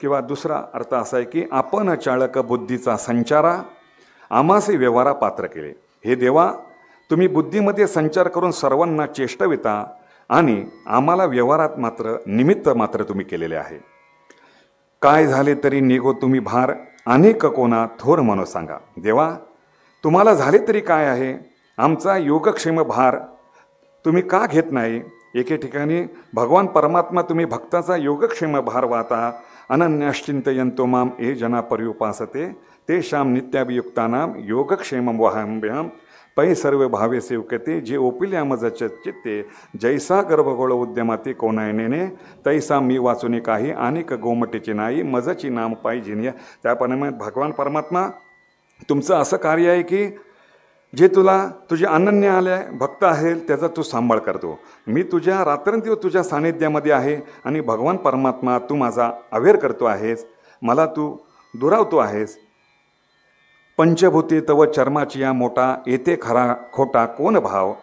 किंवा दुसरा अर्थ असा आहे की आपण चालक बुद्धीचा संचारा आम्हासी व्यवहारा पात्र केले. हे देवा तुम्ही बुद्धीमध्ये संचार करून सर्वांना चेष्टविता आणि आम्हाला व्यवहारात मात्र निमित्त मात्र तुम्ही केलेले आहे. काय झाले तरी निघो तुम्ही भार अनेक कोणा थोर म्हणून सांगा. देवा तुम्हाला झाले तरी काय आहे, आमचा योगक्षेम भार तुम्ही का घेत नाही. एके ठिकाणी भगवान परमात्मा तुम्ही भक्ताचा योगक्षेम भार वाहता. अनन्यश्चिंतयंतो माम ए जना पर्युपासते तेषां नित्याभियुक्तानां योगक्षेमं वहाम्यहं पै सर्व भावे सेवकते जे ओपिल्या मज चित्ते जैसा गर्भगोळ उद्यमाते कोणायनेने तैसा मी वाचुने काही अनेक गोमटेची नाही मजची नाम पायी जिनिया. त्याप्रमाणे भगवान परमात्मा तुमचं असं कार्य आहे की जे तुझे अनन्य आले भक्त आहे त्याचा तू सांभाळ करतो. मी तुझ्या रात्रंदिवस तुझ्या सानिध्यामध्ये आहे आणि भगवान परमात्मा तू माझा अवेअर करतो आहेस, मला तू दुरावतो आहेस. पंचभूते तव चर्माची या मोठा येते खरा खोटा कोण भाव.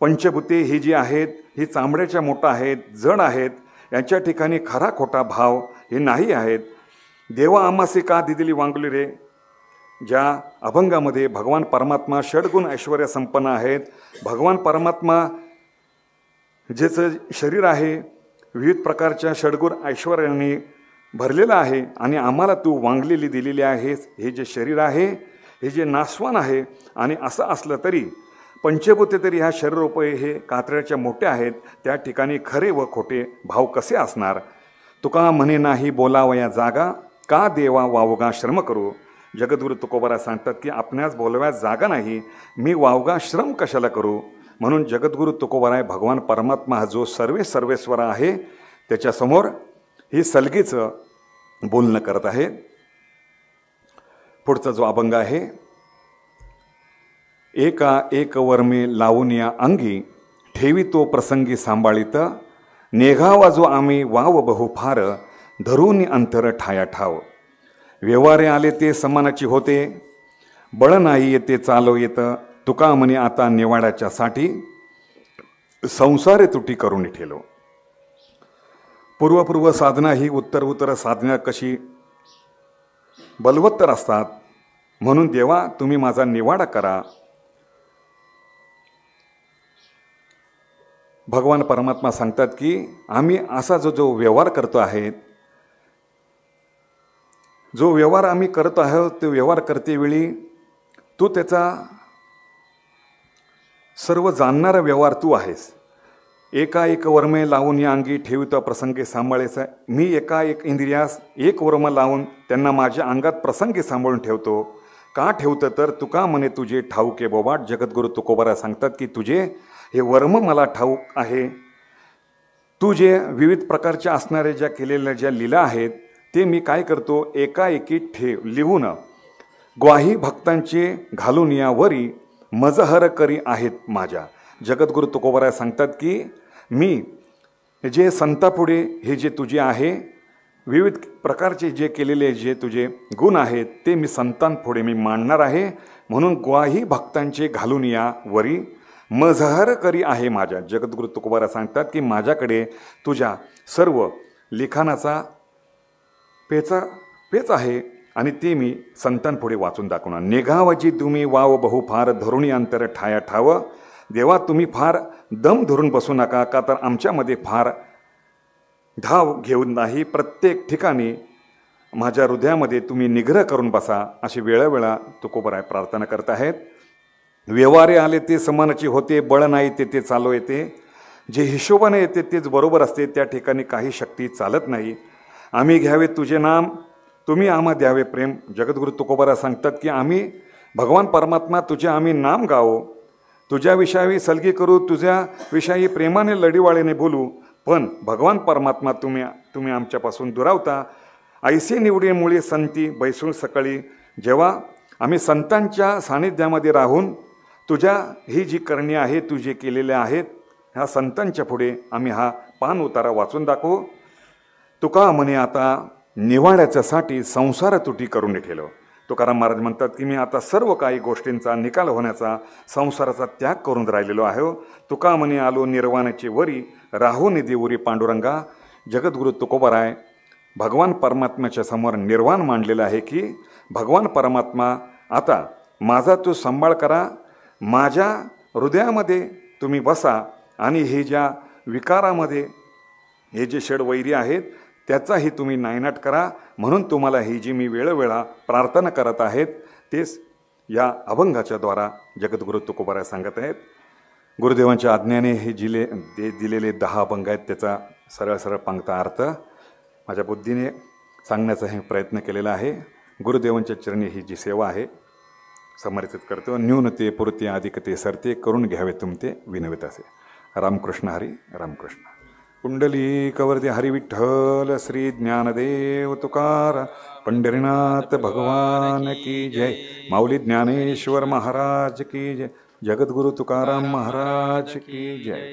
पंचभूते ही जी आहेत ही चांबड्याच्या मोठा आहेत, जड आहेत. यांच्या ठिकाणी खरा खोटा भाव हे नाही आहेत. देवा आम्हासी का दिलेली वांगली रे. ज्या अभंगामध्ये भगवान परमात्मा षडगुण ऐश्वर्य संपन्न आहेत. भगवान परमात्मा ज्याचं शरीर आहे विविध प्रकारच्या षडगुण ऐश्वर्याने भरलेलं आहे आणि आम्हाला तू वांगलेली दिलेली आहेस. हे जे शरीर आहे हे जे नाशवान आहे आणि असं असलं तरी पंचभूते तरी ह्या शरीरोपये हे कातऱ्याच्या मोठे आहेत. त्या ठिकाणी खरे व खोटे भाव कसे असणार. तुका म्हणे नाही बोलावया जागा का देवा वावगा श्रम करू. जगद्गुरु तुकोबाराय सांगतात की आपणास बोलव्यास जागा नाही, मी वावगा श्रम कशाला करू. म्हणून जगद्गुरु तुकोबाराय भगवान परमात्मा जो सर्वेश्वर आहे त्याच्यासमोर ही सलगीचं बोलणं करत आहे. पुढचा जो अभंग आहे, एका एक वर्मे लावून या अंगी ठेवी तो प्रसंगी सांभाळीत नेघावा जो आम्ही वाव बहु फार धरून अंतर ठाया ठाव. व्यवहारे आले ते समानाची होते बळ नाही येते चालव येतं तुका म्हणे आता निवाड्याच्या साठी संसारे तुटी करून ठेलो. पूर्वपूर्व साधना ही उत्तर साधना कशी बलवत्तर असतात. म्हणून देवा तुम्ही माझा निवाडा करा. भगवान परमात्मा सांगतात की आम्ही असा जो व्यवहार करतो आहे, जो व्यवहार आम्ही करत आहोत तो व्यवहार करतेवेळी तू त्याचा सर्व जाणणारा व्यवहार तू आहेस. एका एक वर्मे लावून या अंगी ठेवितो प्रसंगी सांभाळायचा. मी एका एक इंद्रियास एक वर्म लावून त्यांना माझ्या अंगात प्रसंगी सांभाळून ठेवतो. का ठेवतं तर तुका म्हणे तुझे ठाऊके बोबाट. जगद्गुरु तुकोबाराय सांगतात की तुझे हे वर्म मला ठाऊक आहे. तू जे विविध प्रकारच्या असणाऱ्या ज्या केलेल्या ज्या लीला आहेत ते मी काय करतो एकाएकी लिहून ग्वाही भक्तांचे घालून यावरी मजहर करी आहेत माझ्या. जगद्गुरु तुकोबाराय सांगतात की मी जे संतापुढे हे जे तुझे आहे विविध प्रकारचे जे केलेले जे तुझे गुण आहेत ते मी संतांपुढे मी मांडणार आहे. म्हणून ग्वाही भक्तांचे घालून या वरी मजहर करी आहे माझ्या. जगद्गुरु तुकोबाराय सांगतात की माझ्याकडे तुझ्या सर्व लिखाणाचा पेच आहे आणि ते मी संतांपुढे वाचून दाखवणार. निघावाची तुम्ही वाव बहु फार धरुणी अंतर ठाया ठाव. देवा तुम्ही फार दम धरून बसू नका का तर आमच्यामध्ये फार धाव घेऊन नाही, प्रत्येक ठिकाणी माझ्या हृदयामध्ये तुम्ही निग्रह करून बसा, अशी वेळोवेळा तुकोबराय प्रार्थना करत आहेत. व्यवहारे आले ते समानाची होते, बळ नाही ते चालू येते. जे हिशोबाने येते तेच बरोबर असते, त्या ठिकाणी काही शक्ती चालत नाही. आम्ही घ्यावे तुझे नाम, तुम्ही आम्हा द्यावे प्रेम. जगद्गुरु तुकोबराय सांगतात की आम्ही भगवान परमात्मा तुझे आम्ही नाम गावो, तुझ्या विषयी सलगी करू, तुझ्या विषयी प्रेमाने लढीवाळीने बोलू, पण भगवान परमात्मा तुम्ही आमच्यापासून दुरावता. ऐसे निवडीमुळे संती बैसून सकाळी. जेव्हा आम्ही संतांच्या सानिध्यामध्ये राहून तुझ्या ही जी करणी आहे, तुझे केलेले आहेत, ह्या संतांच्या पुढे आम्ही हा पान उतारा वाचून दाखवू. तुका म्हणे आता निवाड्याच्यासाठी संसार तुटी करून ठेवलं. तुकाराम महाराज म्हणतात की मी आता सर्व काही गोष्टींचा निकाल होण्याचा, संसाराचा त्याग करून राहिलेलो आहे. तुका म्हणे आलो निर्वाणाची वरी, राहून देऊरी पांडुरंगा. जगद्गुरु तुकोबराय भगवान परमात्म्याच्या समोर निर्वाण मांडलेलं आहे की भगवान परमात्मा आता माझा तू सांभाळ करा, माझ्या हृदयामध्ये तुम्ही बसा आणि हे ज्या विकारामध्ये हे जे षडवैरी आहेत त्याचाही तुम्ही नायनाट करा. म्हणून तुम्हाला ही जी मी वेळोवेळा प्रार्थना करत आहेत तेच या अभंगाच्या द्वारा जगद्गुरु तुकोबराय सांगत आहेत. गुरुदेवांच्या आज्ञेने हे दिलेले 10 अभंग आहेत, त्याचा सरळ पंक्ता अर्थ माझ्या बुद्धीने सांगण्याचा हे प्रयत्न केलेला आहे. गुरुदेवांच्या चरणी ही जी सेवा आहे समर्पित करतो. न्यूनते पुरते अधिकते सरते, करून घ्यावे तुमते विनवित असे. रामकृष्ण हरी रामकृष्ण. कुंडली कवर्ते हरी विठ्ठल श्री ज्ञानदेव तुकारा पंढरीनाथ भगवान की जय. माऊली ज्ञानेश्वर महाराज की जय. जगद्गुरु तुकाराम महाराज की जय.